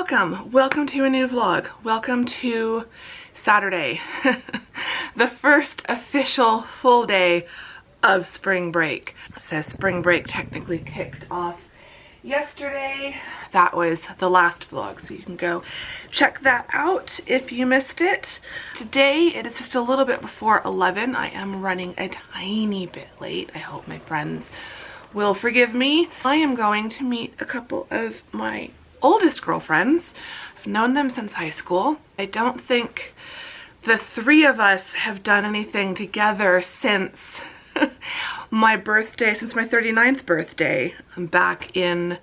Welcome to a new vlog. Welcome to Saturday, the first official full day of spring break. So spring break technically kicked off yesterday. That was the last vlog, so you can go check that out if you missed it. Today it is just a little bit before 11. I am running a tiny bit late. I hope my friends will forgive me. I am going to meet a couple of my oldest girlfriends. I've known them since high school. I don't think the three of us have done anything together since my birthday, since my 39th birthday back in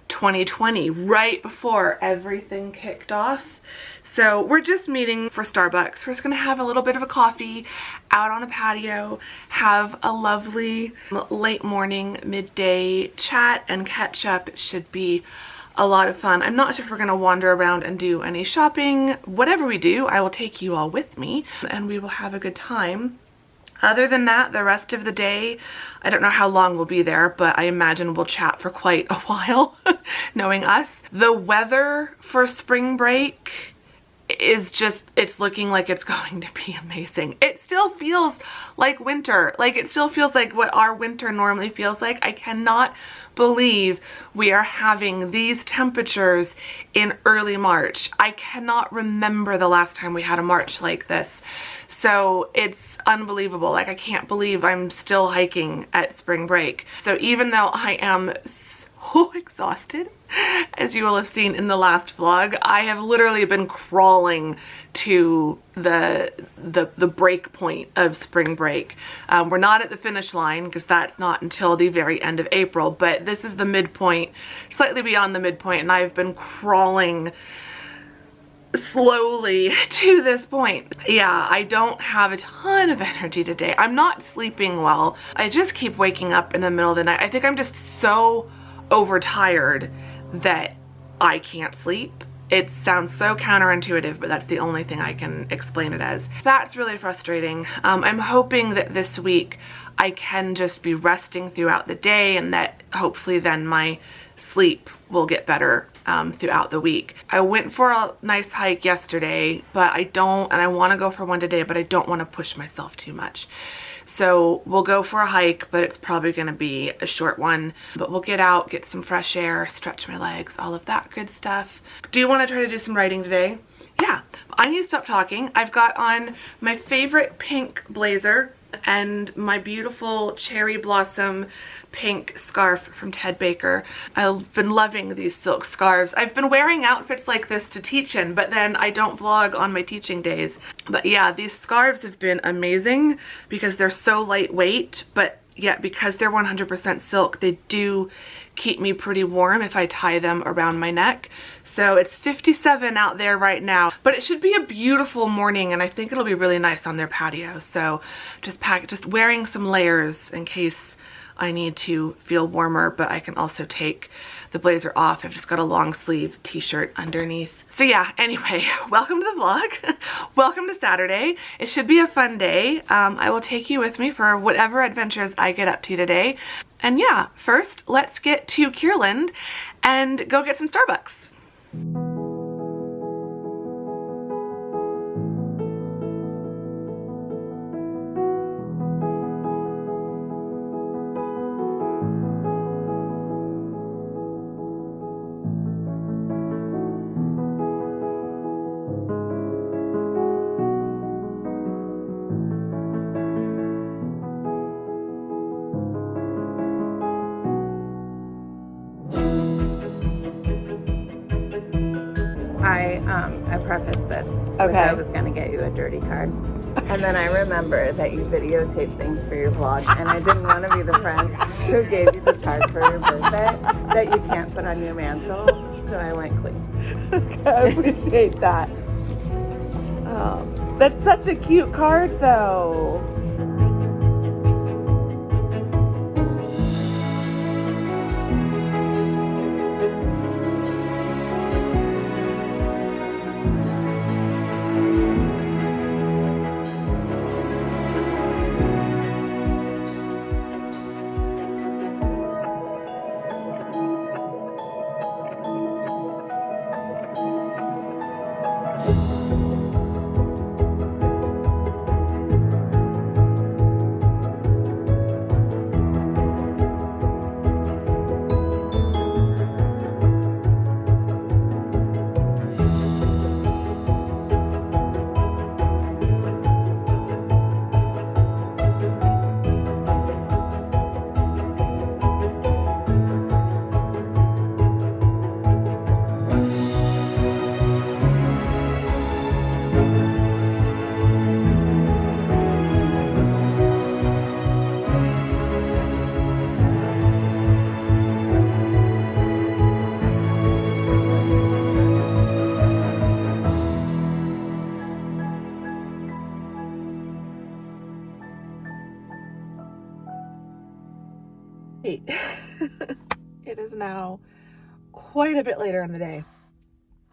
2020, right before everything kicked off. So we're just meeting for Starbucks. We're just gonna have a little bit of a coffee out on a patio, have a lovely late morning, midday chat and catch up. It should be a lot of fun. I'm not sure if we're gonna wander around and do any shopping. Whatever we do, I will take you all with me and we will have a good time. Other than that, the rest of the day, I don't know how long we'll be there, but I imagine we'll chat for quite a while, knowing us. The weather for spring break is just, it's looking like it's going to be amazing. It still feels like winter. Like, it still feels like what our winter normally feels like. I cannot believe we are having these temperatures in early March. I cannot remember the last time we had a March like this. So it's unbelievable. Like, I can't believe I'm still hiking at spring break. So even though I am so exhausted, as you will have seen in the last vlog, I have literally been crawling to the break point of spring break. We're not at the finish line because that's not until the very end of April, but this is the midpoint, slightly beyond the midpoint, and I've been crawling slowly to this point. Yeah, I don't have a ton of energy today. I'm not sleeping well. I just keep waking up in the middle of the night. I think I'm just so overtired that I can't sleep. It sounds so counterintuitive, but that's the only thing I can explain it as. That's really frustrating. I'm hoping that this week I can just be resting throughout the day and that hopefully then my sleep will get better throughout the week. I went for a nice hike yesterday, but I want to go for one today, but I don't want to push myself too much. So we'll go for a hike, but it's probably going to be a short one. But we'll get out, get some fresh air, stretch my legs, all of that good stuff. Do you want to try to do some writing today? Yeah, I need to stop talking. I've got on my favorite pink blazer and my beautiful cherry blossom pink scarf from Ted Baker. I've been loving these silk scarves. I've been wearing outfits like this to teach in, but then I don't vlog on my teaching days. But yeah, these scarves have been amazing because they're so lightweight, but yet because they're 100% silk, they do keep me pretty warm if I tie them around my neck. So it's 57 out there right now, but it should be a beautiful morning and I think it'll be really nice on their patio. So just wearing some layers in case I need to feel warmer, but I can also take the blazer off. I've just got a long sleeve t-shirt underneath. So yeah, anyway, welcome to the vlog. Welcome to Saturday. It should be a fun day. I will take you with me for whatever adventures I get up to today. And yeah, first let's get to Kierland and go get some Starbucks. I prefaced this with I was going to get you a dirty card. And then I remembered that you videotape things for your vlog, and I didn't want to be the friend who gave you the card for your birthday that you can't put on your mantle, so I went clean. Okay, I appreciate that. Oh, that's such a cute card though. It is now quite a bit later in the day.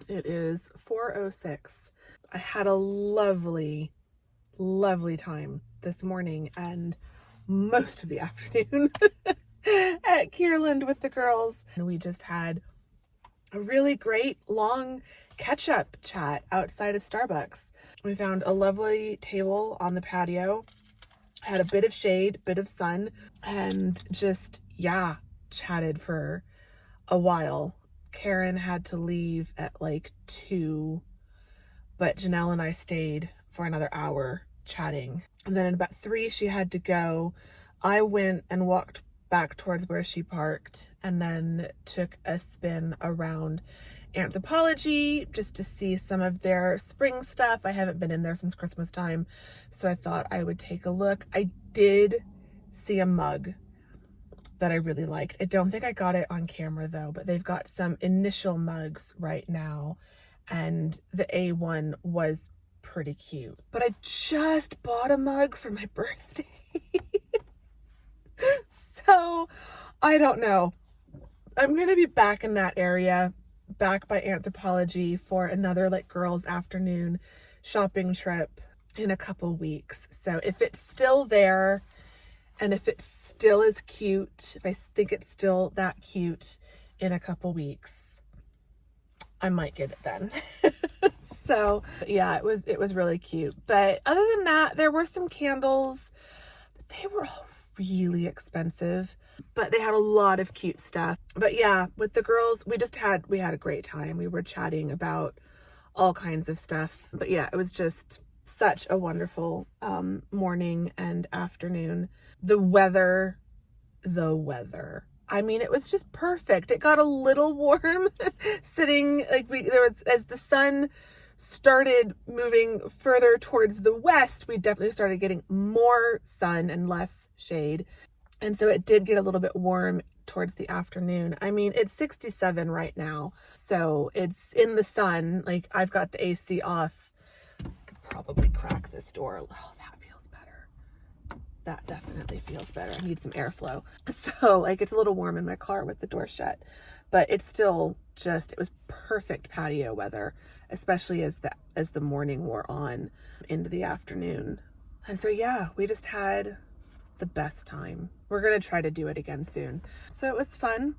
It is 4:06. I had a lovely time this morning and most of the afternoon at Kierland with the girls. And we just had a really great long catch-up chat outside of Starbucks. We found a lovely table on the patio, had a bit of shade, bit of sun, and just, chatted for a while. Karen had to leave at like 2, but Janelle and I stayed for another hour chatting. And then at about 3, she had to go. I went and walked back towards where she parked and then took a spin around Anthropologie just to see some of their spring stuff. I haven't been in there since Christmas time, so I thought I would take a look. I did see a mug that I really liked. I don't think I got it on camera though, but they've got some initial mugs right now, and the A1 was pretty cute. But I just bought a mug for my birthday. So I don't know. I'm gonna be back in that area, back by Anthropologie for another like girls' afternoon shopping trip in a couple weeks. So if it's still there and if it still is cute, if I think it's still that cute in a couple weeks, I might get it then. So yeah, it was really cute. But other than that, there were some candles, but they were all really expensive, but they had a lot of cute stuff. But yeah, with the girls, we had a great time. We were chatting about all kinds of stuff. But yeah, it was just such a wonderful morning and afternoon. The weather, I mean, it was just perfect. It got a little warm sitting as the sun started moving further towards the west, we definitely started getting more sun and less shade. And so it did get a little bit warm towards the afternoon. I mean, it's 67 right now, so it's in the sun. Like, I've got the AC off. I could probably crack this door. Oh, that feels better. That definitely feels better. I need some airflow. So like, it's a little warm in my car with the door shut, but it's still it was perfect patio weather, especially as the morning wore on into the afternoon. And so yeah, we just had the best time. We're gonna try to do it again soon. So it was fun.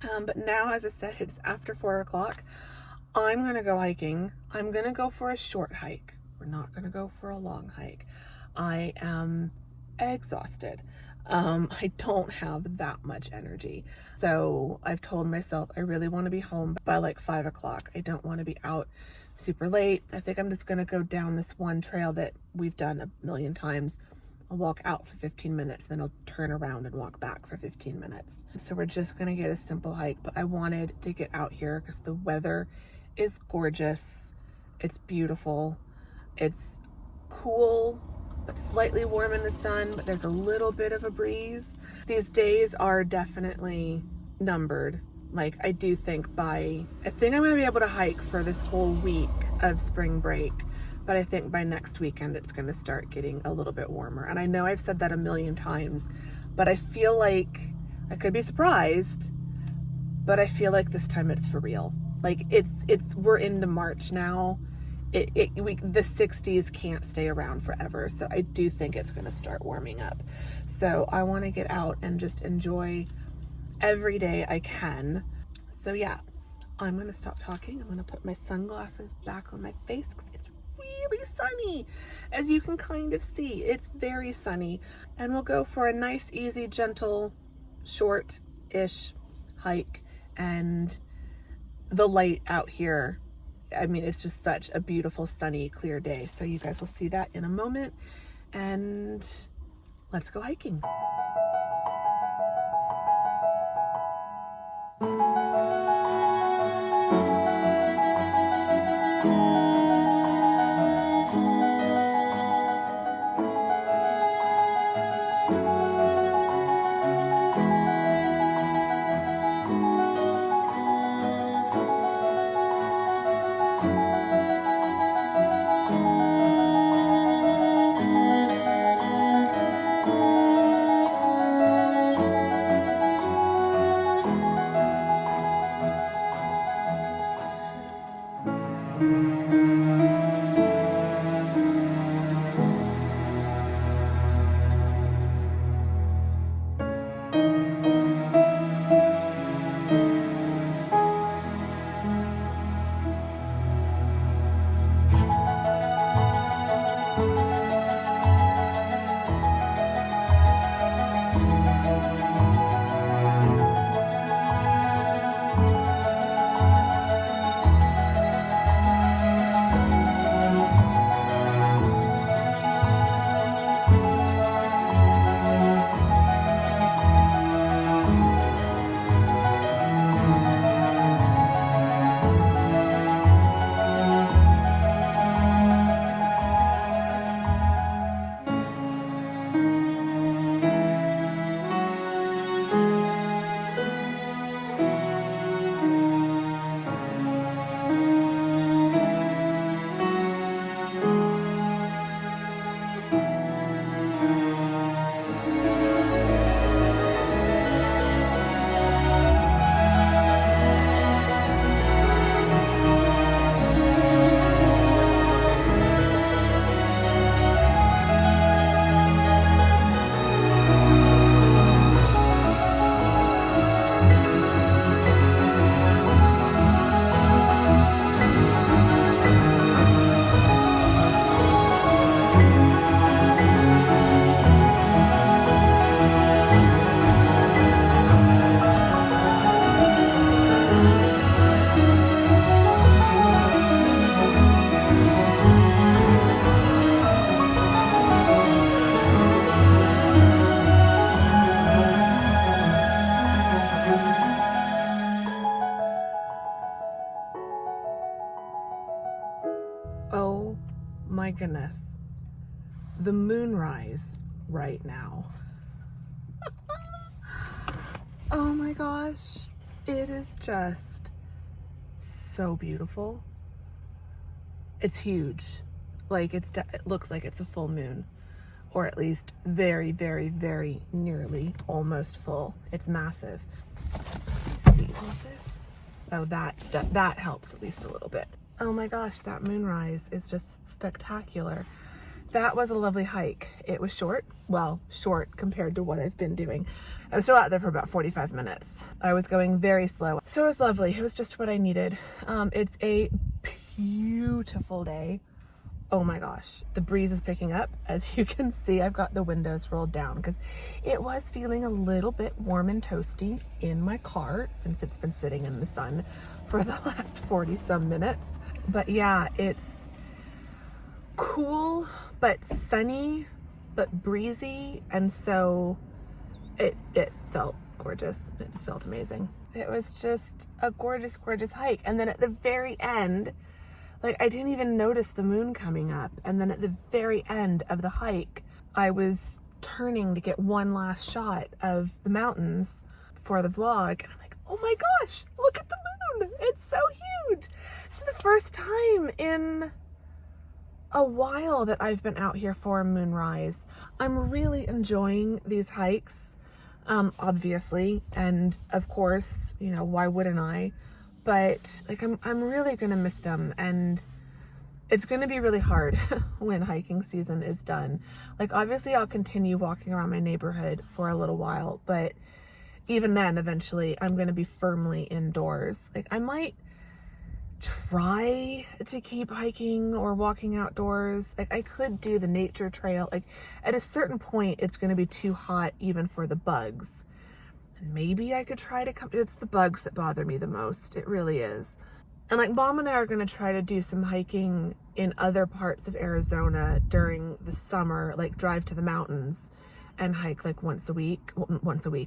But now, as I said, it's after 4 o'clock. I'm gonna go hiking. I'm gonna go for a short hike. We're not gonna go for a long hike. I am exhausted. I don't have that much energy. So I've told myself I really want to be home by like 5 o'clock. I don't want to be out super late. I think I'm just going to go down this one trail that we've done a million times. I'll walk out for 15 minutes, then I'll turn around and walk back for 15 minutes. So we're just going to get a simple hike, but I wanted to get out here because the weather is gorgeous. It's beautiful. It's cool, but slightly warm in the sun, but there's a little bit of a breeze. These days are definitely numbered. Like, I think I'm gonna be able to hike for this whole week of spring break, but I think by next weekend it's gonna start getting a little bit warmer. And I know I've said that a million times, but I feel like I could be surprised, but I feel like this time it's for real. Like, we're into March now. The 60s can't stay around forever. So I do think it's going to start warming up. So I want to get out and just enjoy every day I can. So yeah, I'm going to stop talking. I'm going to put my sunglasses back on my face because it's really sunny. As you can kind of see, it's very sunny. And we'll go for a nice, easy, gentle, short-ish hike. And the light out here, I mean, it's just such a beautiful, sunny, clear day. So you guys will see that in a moment. And let's go hiking. Oh my goodness. The moonrise right now. Oh my gosh. It is just so beautiful. It's huge. Like it looks like it's a full moon, or at least very, very, very nearly almost full. It's massive. See all this? Oh, that helps at least a little bit. Oh my gosh, that moonrise is just spectacular. That was a lovely hike. It was short, well, short compared to what I've been doing. I was still out there for about 45 minutes. I was going very slow. So it was lovely. It was just what I needed. It's a beautiful day. Oh my gosh, the breeze is picking up. As you can see, I've got the windows rolled down because it was feeling a little bit warm and toasty in my car since it's been sitting in the sun for the last 40 some minutes. But yeah, it's cool, but sunny, but breezy. And so it felt gorgeous. It just felt amazing. It was just a gorgeous, gorgeous hike. And then at the very end, like I didn't even notice the moon coming up. And then at the very end of the hike, I was turning to get one last shot of the mountains for the vlog. And I'm like, oh my gosh, look at the moon. It's so huge. It's the first time in a while that I've been out here for a moonrise. I'm really enjoying these hikes, obviously. And of course, you know, why wouldn't I? But like, I'm really gonna miss them, and it's gonna be really hard when hiking season is done. Like, obviously I'll continue walking around my neighborhood for a little while, but even then, eventually I'm gonna be firmly indoors. Like, I might try to keep hiking or walking outdoors. Like, I could do the nature trail. Like, at a certain point, it's gonna be too hot even for the bugs. And maybe I could try to come, it's the bugs that bother me the most. It really is. And like, Mom and I are going to try to do some hiking in other parts of Arizona during the summer, like drive to the mountains and hike like once a week.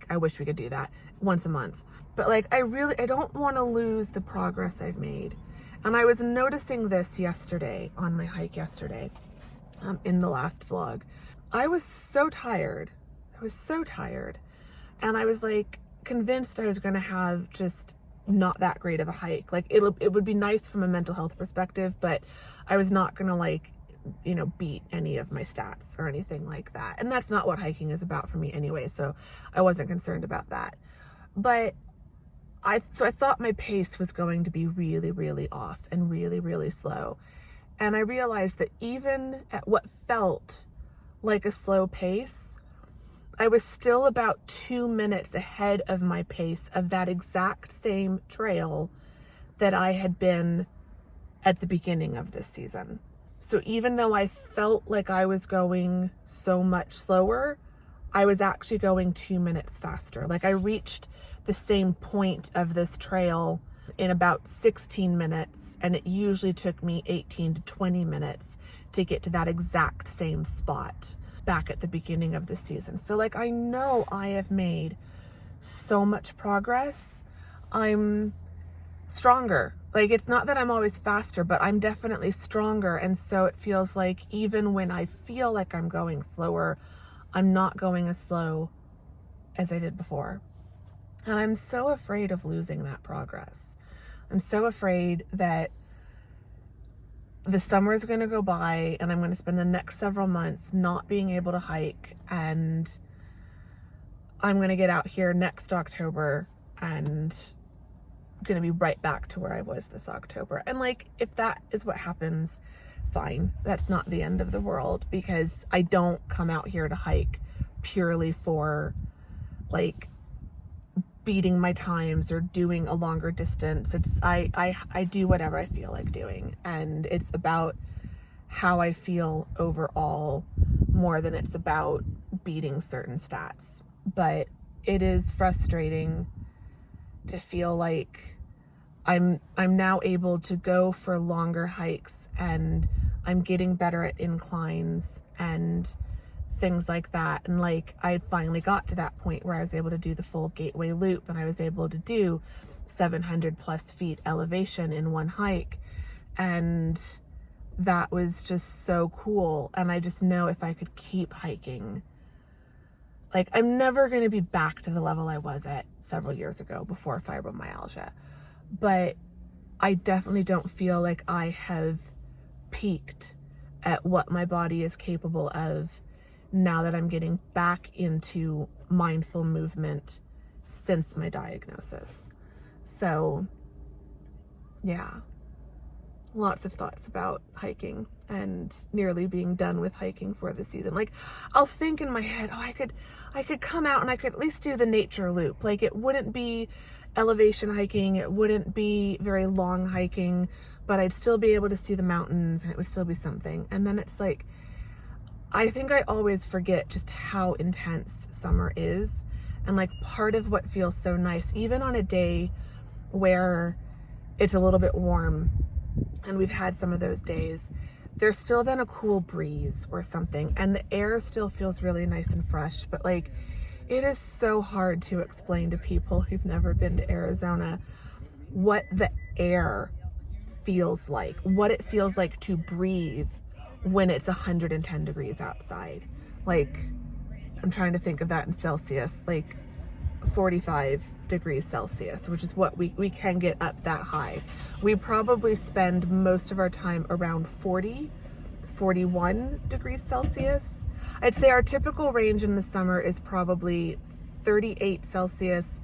I wish we could do that once a month. But like, I don't want to lose the progress I've made. And I was noticing this yesterday on my hike yesterday, in the last vlog. I was so tired. And I was like convinced I was going to have just not that great of a hike. Like, it would be nice from a mental health perspective, but I was not going to, like, you know, beat any of my stats or anything like that. And that's not what hiking is about for me anyway. So I wasn't concerned about that. But I thought my pace was going to be really, really off and really, really slow. And I realized that even at what felt like a slow pace, I was still about 2 minutes ahead of my pace of that exact same trail that I had been at the beginning of this season. So even though I felt like I was going so much slower, I was actually going 2 minutes faster. Like I reached the same point of this trail in about 16 minutes, and it usually took me 18 to 20 minutes to get to that exact same spot back at the beginning of the season. So like, I know I have made so much progress. I'm stronger. Like, it's not that I'm always faster, but I'm definitely stronger. And so it feels like even when I feel like I'm going slower, I'm not going as slow as I did before. And I'm so afraid of losing that progress. I'm so afraid that the summer is going to go by and I'm going to spend the next several months not being able to hike, and I'm going to get out here next October and going to be right back to where I was this October. And like, if that is what happens, fine. That's not the end of the world, because I don't come out here to hike purely for like beating my times or doing a longer distance. It's I do whatever I feel like doing, and it's about how I feel overall more than it's about beating certain stats. But it is frustrating to feel like I'm now able to go for longer hikes, and I'm getting better at inclines and things like that. And like, I finally got to that point where I was able to do the full gateway loop, and I was able to do 700 plus feet elevation in one hike. And that was just so cool. And I just know if I could keep hiking, like, I'm never going to be back to the level I was at several years ago before fibromyalgia, but I definitely don't feel like I have peaked at what my body is capable of now that I'm getting back into mindful movement since my diagnosis. So yeah, lots of thoughts about hiking and nearly being done with hiking for the season. Like, I'll think in my head, oh, I could come out and I could at least do the nature loop. Like, it wouldn't be elevation hiking, it wouldn't be very long hiking, but I'd still be able to see the mountains and it would still be something. And then it's like, I think I always forget just how intense summer is. And like, part of what feels so nice, even on a day where it's a little bit warm, and we've had some of those days, there's still then a cool breeze or something, and the air still feels really nice and fresh. But like, it is so hard to explain to people who've never been to Arizona what the air feels like, what it feels like to breathe when it's 110 degrees outside. Like, I'm trying to think of that in Celsius, like 45 degrees Celsius, which is what we can get up that high. We probably spend most of our time around 40, 41 degrees Celsius. I'd say our typical range in the summer is probably 38 Celsius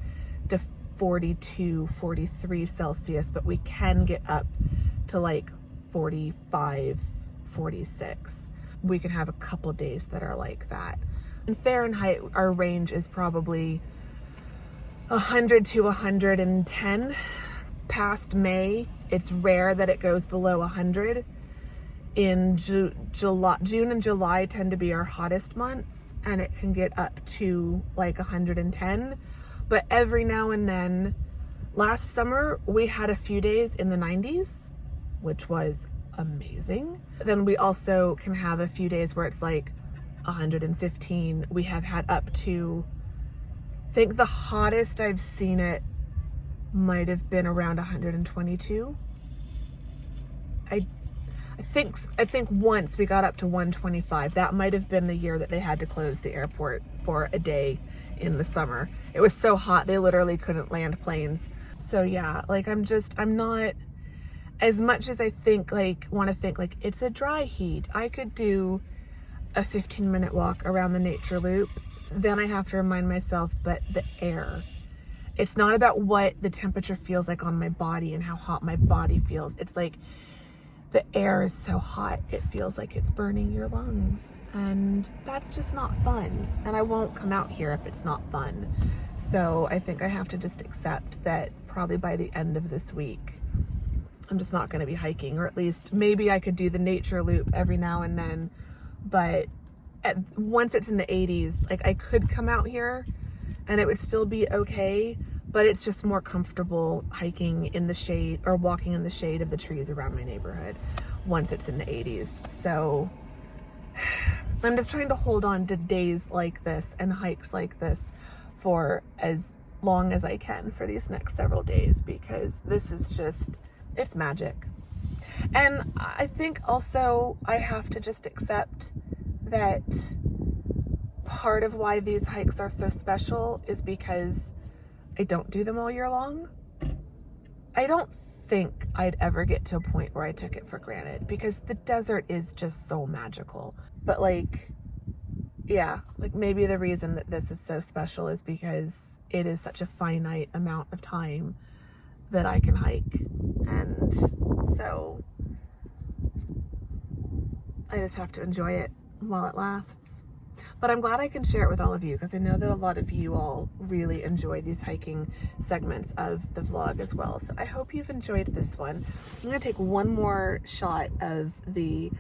to 42, 43 Celsius, but we can get up to like 45, 46. We can have a couple days that are like that. In Fahrenheit, our range is probably 100 to 110. Past May, it's rare that it goes below 100. In June and July tend to be our hottest months, and it can get up to like 110. But every now and then, last summer, we had a few days in the 90s, which was amazing. Then we also can have a few days where it's like 115. We have had up to, I think the hottest I've seen it might have been around 122. I think once we got up to 125. That might have been the year that they had to close the airport for a day in the summer. It was so hot they literally couldn't land planes. So yeah, like, I'm not, as much as I want to think like it's a dry heat, I could do a 15-minute walk around the nature loop. Then I have to remind myself, but the air It's not about what the temperature feels like on my body and how hot my body feels. It's like the air is so hot, it feels like it's burning your lungs. And that's just not fun. And I won't come out here if it's not fun. So I think I have to just accept that probably by the end of this week, I'm just not going to be hiking, or at least maybe I could do the nature loop every now and then. But once it's in the 80s, like I could come out here and it would still be okay, but it's just more comfortable hiking in the shade or walking in the shade of the trees around my neighborhood once it's in the 80s. So I'm just trying to hold on to days like this and hikes like this for as long as I can for these next several days, because this is just, it's magic. And I think also I have to just accept that part of why these hikes are so special is because I don't do them all year long. I don't think I'd ever get to a point where I took it for granted, because the desert is just so magical. But like, yeah, like maybe the reason that this is so special is because it is such a finite amount of time that I can hike. And so I just have to enjoy it while it lasts. But I'm glad I can share it with all of you, because I know that a lot of you all really enjoy these hiking segments of the vlog as well. So I hope you've enjoyed this one. I'm going to take one more shot of the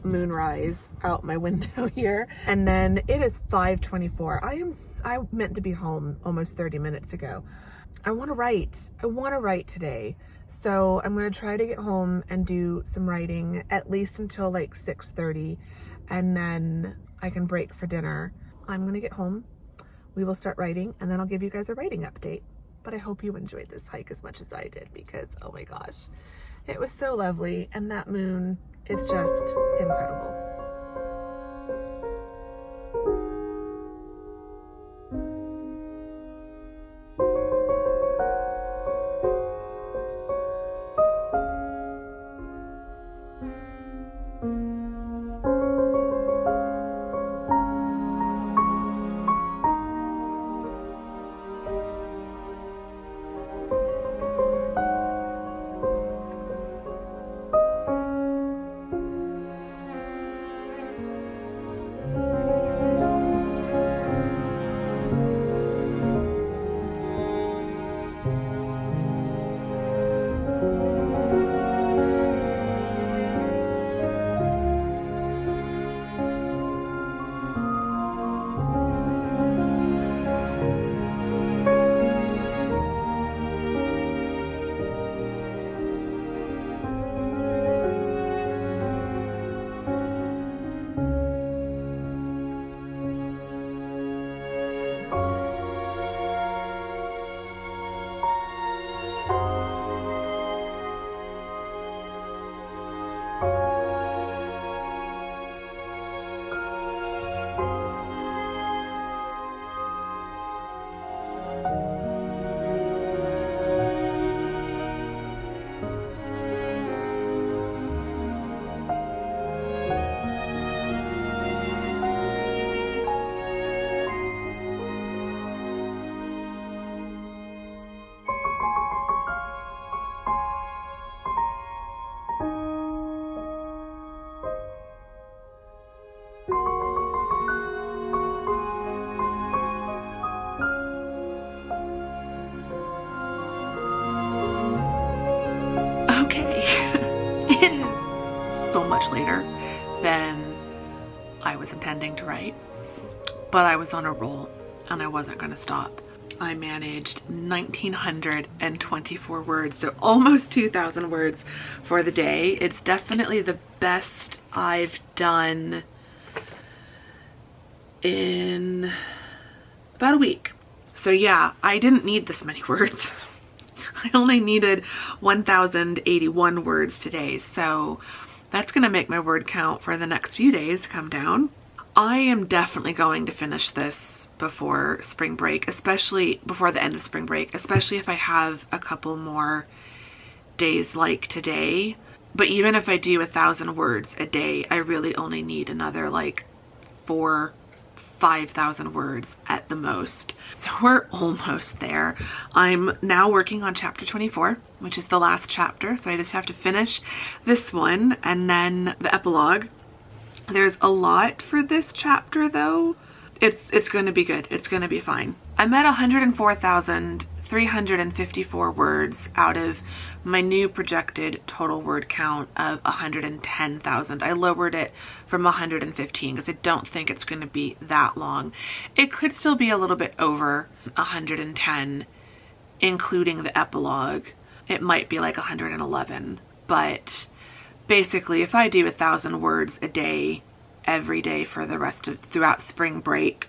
moonrise out my window here, and then it is 5:24. I meant to be home almost 30 minutes ago. I want to write today. So I'm going to try to get home and do some writing at least until like 6:30, and then I can break for dinner. I'm going to get home, we will start writing, and then I'll give you guys a writing update. But I hope you enjoyed this hike as much as I did, because oh my gosh, it was so lovely, and that moon is just incredible. It is so much later than I was intending to write, but I was on a roll and I wasn't going to stop. I managed 1,924 words, so almost 2,000 words for the day. It's definitely the best I've done in about a week. So yeah, I didn't need this many words. I only needed 1,081 words today, so that's going to make my word count for the next few days come down. I am definitely going to finish this before spring break, especially before the end of spring break, especially if I have a couple more days like today. But even if I do 1,000 words a day, I really only need another like 5,000 words at the most. So we're almost there. I'm now working on chapter 24, which is the last chapter. So I just have to finish this one and then the epilogue. There's a lot for this chapter though. It's going to be good. It's going to be fine. I'm at 104,354 words out of my new projected total word count of 110,000. I lowered it from 115 because I don't think it's going to be that long. It could still be a little bit over 110, including the epilogue. It might be like 111, but basically if I do 1,000 words a day, every day for the rest of throughout spring break,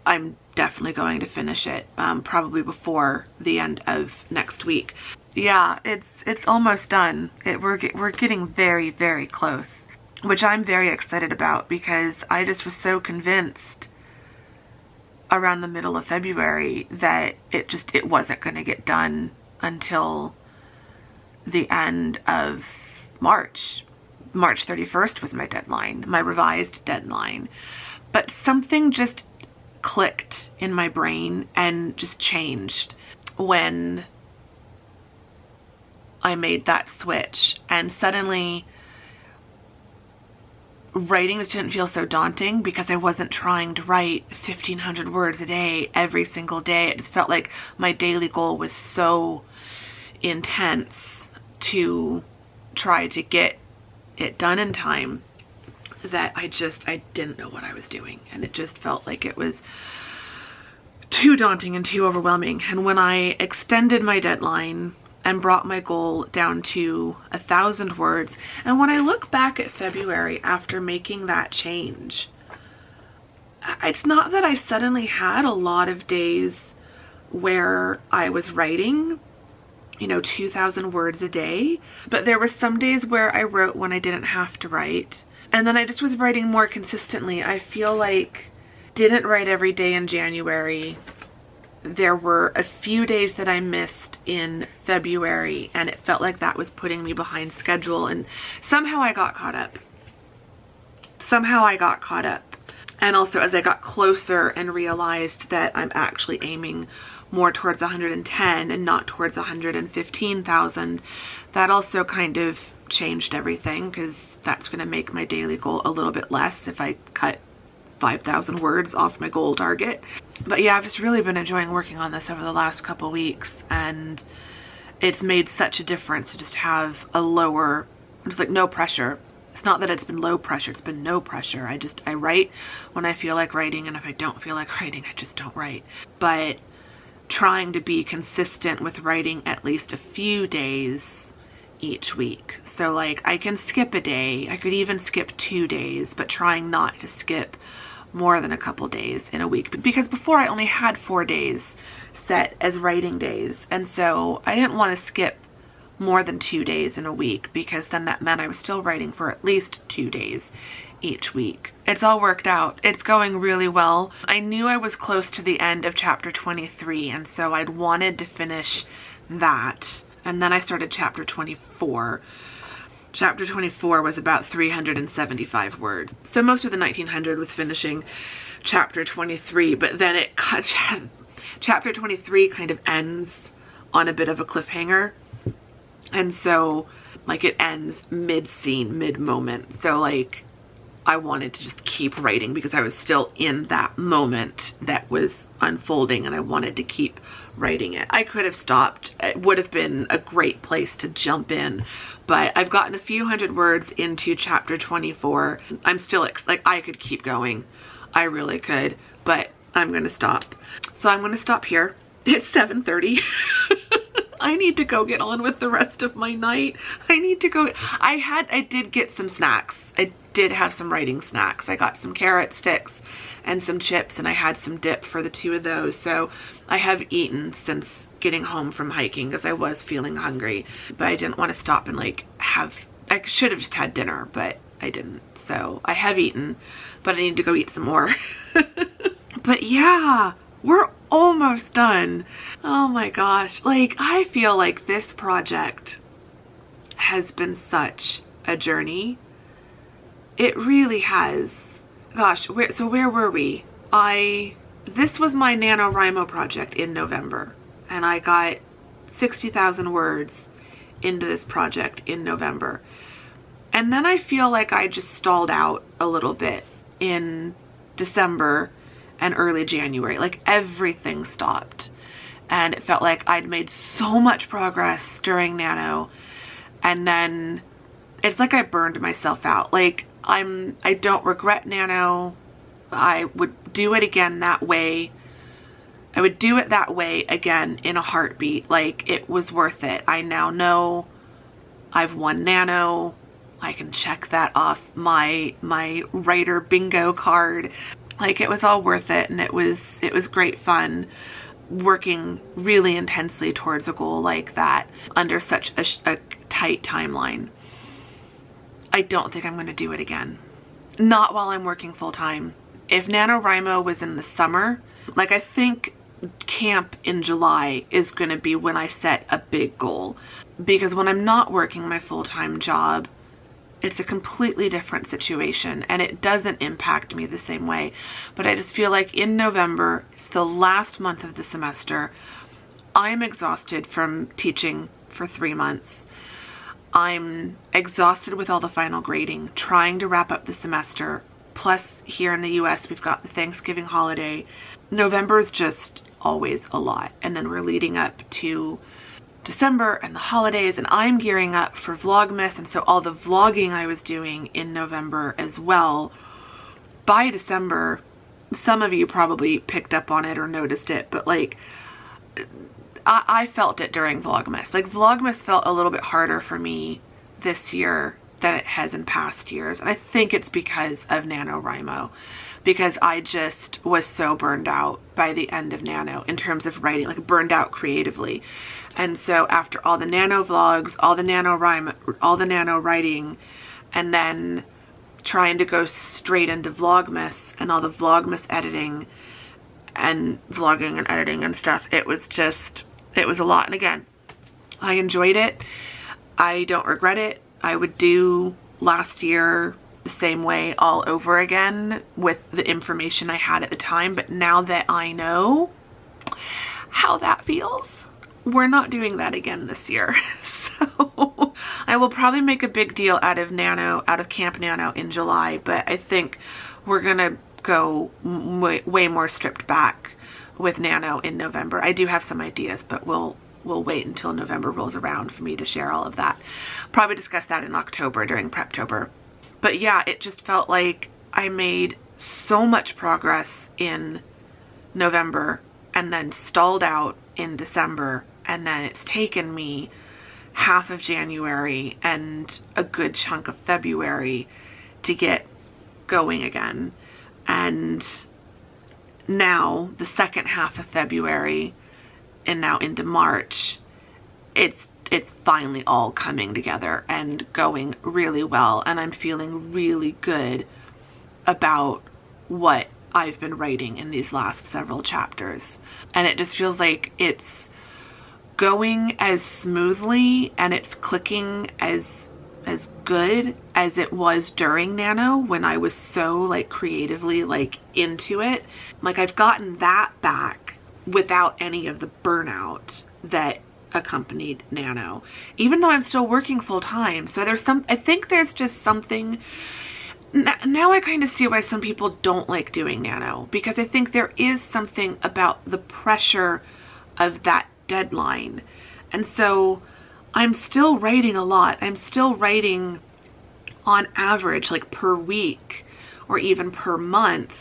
I'm definitely going to finish it, probably before the end of next week. Yeah, it's almost done. We're getting very, very close, which I'm very excited about because I just was so convinced around the middle of February that it wasn't going to get done until the end of March. March 31st was my deadline, my revised deadline. But something just clicked in my brain and just changed when I made that switch. And suddenly writing just didn't feel so daunting because I wasn't trying to write 1,500 words a day every single day. It just felt like my daily goal was so intense to try to get it done in time that I didn't know what I was doing, and it just felt like it was too daunting and too overwhelming. And when I extended my deadline and brought my goal down to 1,000 words, and when I look back at February after making that change, it's not that I suddenly had a lot of days where I was writing 2,000 words a day, but there were some days where I wrote when I didn't have to write, and then I just was writing more consistently. I feel like didn't write every day in January. There were a few days that I missed in February, and it felt like that was putting me behind schedule, and somehow I got caught up. And also as I got closer and realized that I'm actually aiming more towards 110 and not towards 115,000, that also kind of changed everything, because that's going to make my daily goal a little bit less if I cut 5,000 words off my goal target. But yeah, I've just really been enjoying working on this over the last couple weeks, and it's made such a difference to just have a lower, just like no pressure. It's not that it's been low pressure, it's been no pressure. I write when I feel like writing, and if I don't feel like writing, I just don't write. But trying to be consistent with writing at least a few days each week. So like I can skip a day, I could even skip 2 days, but trying not to skip more than a couple days in a week, because before I only had 4 days set as writing days, and so I didn't want to skip more than 2 days in a week, because then that meant I was still writing for at least 2 days each week. It's all worked out. It's going really well. I knew I was close to the end of chapter 23, and so I'd wanted to finish that. And then I started chapter 24. Chapter 24 was about 375 words. So most of the 1900 was finishing chapter 23, but then it cut. Chapter 23 kind of ends on a bit of a cliffhanger. And so like it ends mid-scene, mid-moment. So like I wanted to just keep writing because I was still in that moment that was unfolding, and I wanted to keep writing it. I could have stopped. It would have been a great place to jump in, but I've gotten a few hundred words into chapter 24. I'm still like I could keep going. I really could, but I'm going to stop. So I'm going to stop here. It's 7:30. I need to go get on with the rest of my night. I need to go. I did get some snacks. I did have some writing snacks. I got some carrot sticks and some chips, and I had some dip for the 2 of those. So I have eaten since getting home from hiking because I was feeling hungry, but I didn't want to stop and like I should have just had dinner, but I didn't. So I have eaten, but I need to go eat some more. But yeah, we're almost done. Oh my gosh. Like I feel like this project has been such a journey. It really has. Gosh, where were we? this was my NaNoWriMo project in November, and I got 60,000 words into this project in November. And then I feel like I just stalled out a little bit in December and early January. Like everything stopped. And it felt like I'd made so much progress during Nano. And then it's like I burned myself out. Like I don't regret Nano. I would do it again that way. I would do it that way again in a heartbeat. Like it was worth it. I now know I've won Nano. I can check that off my writer bingo card. Like it was all worth it, and it was great fun working really intensely towards a goal like that under such a tight timeline. I don't think I'm going to do it again. Not while I'm working full time. If NaNoWriMo was in the summer, like I think camp in July is going to be when I set a big goal, because when I'm not working my full-time job, it's a completely different situation and it doesn't impact me the same way. But I just feel like in November, it's the last month of the semester. I'm exhausted from teaching for 3 months. I'm exhausted with all the final grading, trying to wrap up the semester. Plus here in the US, we've got the Thanksgiving holiday. November is just always a lot. And then we're leading up to December and the holidays, and I'm gearing up for Vlogmas, and so all the vlogging I was doing in November as well. By December, some of you probably picked up on it or noticed it, but like I felt it during Vlogmas. Like Vlogmas felt a little bit harder for me this year than it has in past years, and I think it's because of NaNoWriMo, because I just was so burned out by the end of Nano in terms of writing, like burned out creatively. And so after all the Nano vlogs, all the NaNoWriMo, all the Nano writing, and then trying to go straight into Vlogmas and all the Vlogmas editing and vlogging and editing and stuff, it was a lot. And again, I enjoyed it. I don't regret it. I would do last year the same way all over again with the information I had at the time. But now that I know how that feels, we're not doing that again this year. So I will probably make a big deal out of Camp Nano in July, but I think we're gonna go way more stripped back with Nano in November. I do have some ideas, but we'll wait until November rolls around for me to share all of that. Probably discuss that in October during Preptober. But yeah, it just felt like I made so much progress in November and then stalled out in December, and then it's taken me half of January and a good chunk of February to get going again. And now the second half of February and now into March, it's finally all coming together and going really well, and I'm feeling really good about what I've been writing in these last several chapters. And it just feels like it's going as smoothly and it's clicking as good as it was during Nano when I was so like creatively like into it. Like I've gotten that back without any of the burnout that accompanied Nano, even though I'm still working full time. So I think there's just something. Now I kind of see why some people don't like doing Nano, because I think there is something about the pressure of that deadline. And so I'm still writing a lot. I'm still writing on average, like per week or even per month,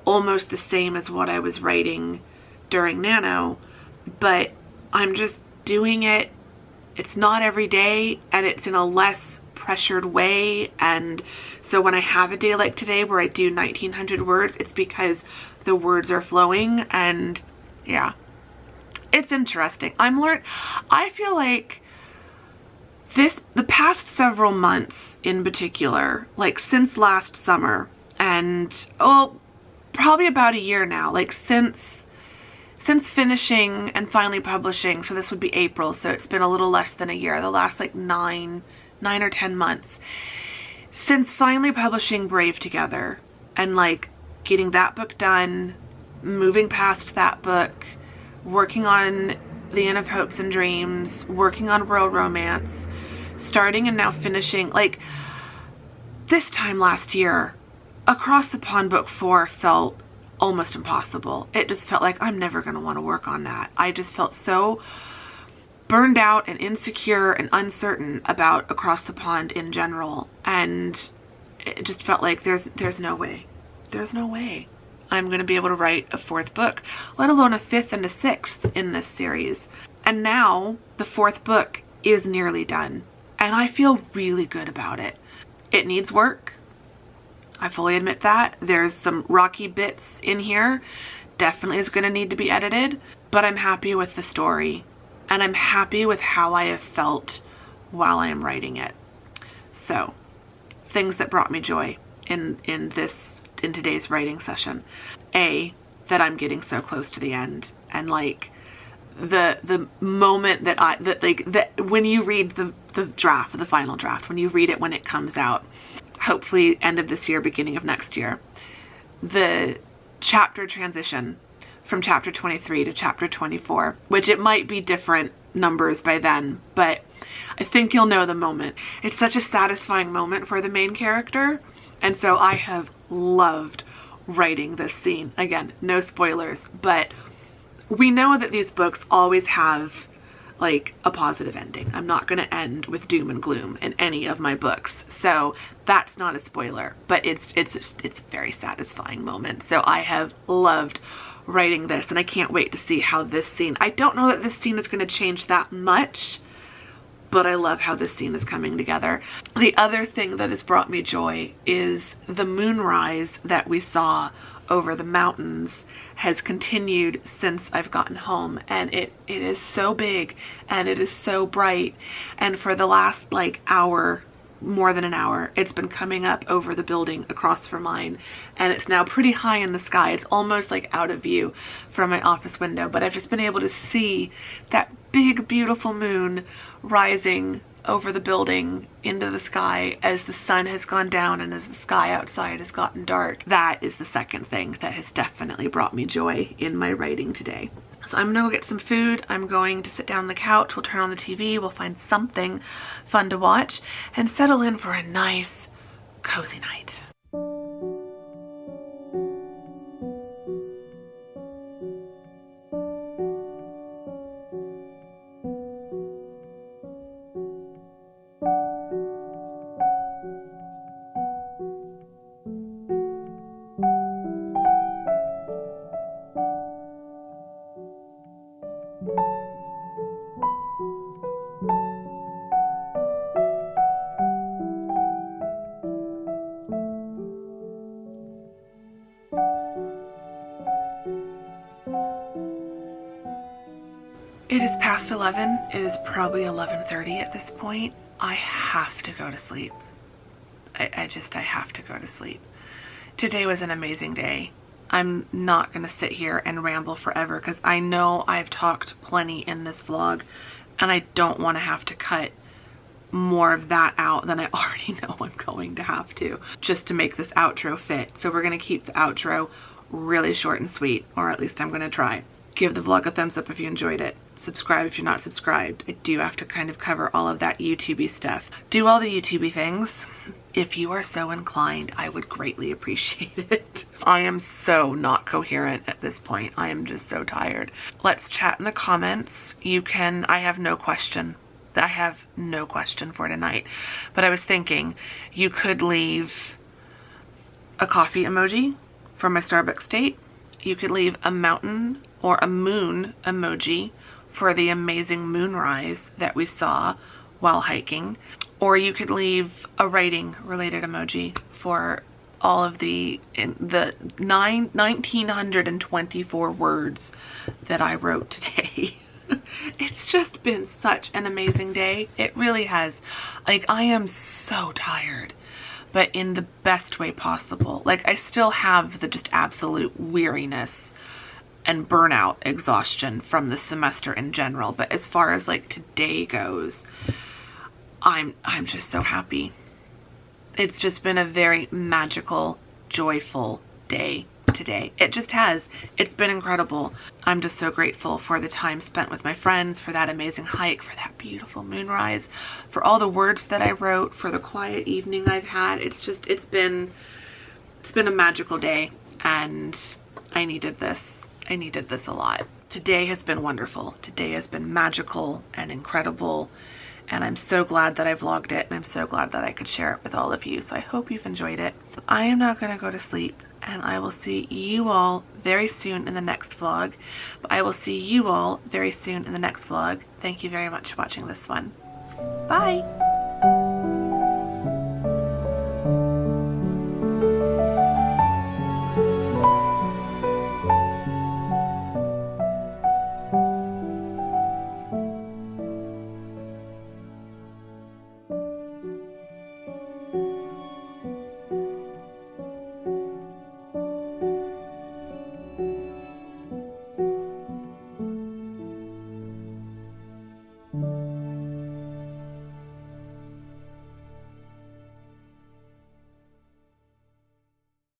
almost the same as what I was writing during Nano, but I'm just doing it. It's not every day, and it's in a less pressured way. And so when I have a day like today where I do 1900 words, it's because the words are flowing. And yeah, it's interesting. I feel like the past several months in particular, like since last summer and probably about a year now, like since finishing and finally publishing, so this would be April, so it's been a little less than a year, the last like 9 or 10 months, since finally publishing Brave Together and like getting that book done, moving past that book, working on The Inn of Hopes and Dreams, working on World Romance, starting and now finishing. Like, this time last year, Across the Pond Book 4 felt almost impossible. It just felt like I'm never going to want to work on that. I just felt so burned out and insecure and uncertain about Across the Pond in general, and it just felt like there's no way. There's no way I'm going to be able to write a 4th book, let alone a 5th and a 6th in this series. And now the 4th book is nearly done, and I feel really good about it. It needs work. I fully admit that. There's some rocky bits in here. Definitely is going to need to be edited, but I'm happy with the story, and I'm happy with how I have felt while I am writing it. So, things that brought me joy in today's writing session. A, that I'm getting so close to the end, and like the moment that when you read the draft, the final draft, when you read it when it comes out, hopefully end of this year, beginning of next year, the chapter transition from chapter 23 to chapter 24, which it might be different numbers by then, but I think you'll know the moment. It's such a satisfying moment for the main character, and so I have loved writing this scene. Again, no spoilers, but we know that these books always have like a positive ending. I'm not going to end with doom and gloom in any of my books, so that's not a spoiler, but it's a very satisfying moment. So I have loved writing this, and I can't wait to see how this scene, I don't know that this scene is going to change that much, but I love how this scene is coming together. The other thing that has brought me joy is the moonrise that we saw over the mountains has continued since I've gotten home, and it is so big and it is so bright, and for the last like hour, more than an hour, it's been coming up over the building across from mine, and it's now pretty high in the sky. It's almost like out of view from my office window, but I've just been able to see that big beautiful moon rising over the building into the sky as the sun has gone down and as the sky outside has gotten dark. That is the second thing that has definitely brought me joy in my writing today. So I'm gonna go get some food. I'm going to sit down on the couch. We'll turn on the TV. We'll find something fun to watch and settle in for a nice, cozy night. It is past 11. It is probably 11:30 at this point. I have to go to sleep. I have to go to sleep. Today was an amazing day. I'm not going to sit here and ramble forever because I know I've talked plenty in this vlog, and I don't want to have to cut more of that out than I already know I'm going to have to, just to make this outro fit. So we're going to keep the outro really short and sweet, or at least I'm going to try. Give the vlog a thumbs up if you enjoyed it. Subscribe if you're not subscribed. I do have to kind of cover all of that YouTube-y stuff. Do all the YouTube-y things. If you are so inclined, I would greatly appreciate it. I am so not coherent at this point. I am just so tired. Let's chat in the comments. I have no question. I have no question for tonight. But I was thinking you could leave a coffee emoji for my Starbucks date. You could leave a mountain or a moon emoji for the amazing moonrise that we saw while hiking, or you could leave a writing related emoji for all of the 1924 words that I wrote today. It's just been such an amazing day. It really has. Like, I am so tired, but in the best way possible. Like, I still have the just absolute weariness and burnout exhaustion from the semester in general, but as far as like today goes, I'm just so happy. It's just been a very magical, joyful day today. It just has. It's been incredible. I'm just so grateful for the time spent with my friends, for that amazing hike, for that beautiful moonrise, for all the words that I wrote, for the quiet evening I've had. It's been a magical day, and I needed this. I needed this a lot. Today has been wonderful. Today has been magical and incredible, and I'm so glad that I vlogged it, and I'm so glad that I could share it with all of you. So I hope you've enjoyed it. I am now going to go to sleep, and I will see you all very soon in the next vlog. I will see you all very soon in the next vlog. Thank you very much for watching this one. Bye!